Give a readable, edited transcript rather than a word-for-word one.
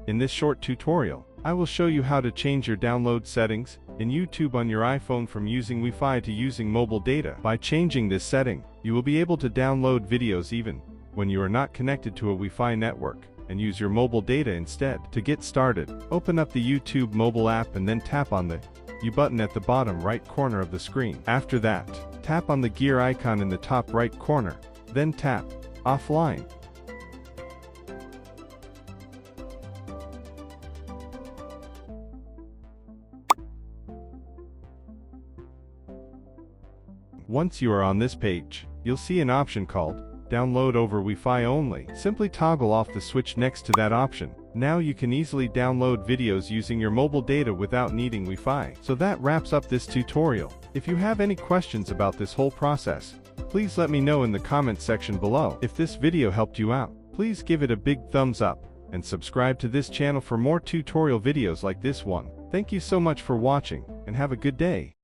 In this short tutorial, I will show you how to change your download settings in YouTube on your iPhone from using Wi-Fi to using mobile data. By changing this setting, you will be able to download videos even when you are not connected to a Wi-Fi network, and use your mobile data instead. To get started, open up the YouTube mobile app and then tap on the U button at the bottom right corner of the screen. After that, tap on the gear icon in the top right corner, then tap Offline. Once you are on this page, you'll see an option called Download over Wi-Fi Only. Simply toggle off the switch next to that option. Now you can easily download videos using your mobile data without needing Wi-Fi. So that wraps up this tutorial. If you have any questions about this whole process, please let me know in the comments section below. If this video helped you out, please give it a big thumbs up, and subscribe to this channel for more tutorial videos like this one. Thank you so much for watching, and have a good day.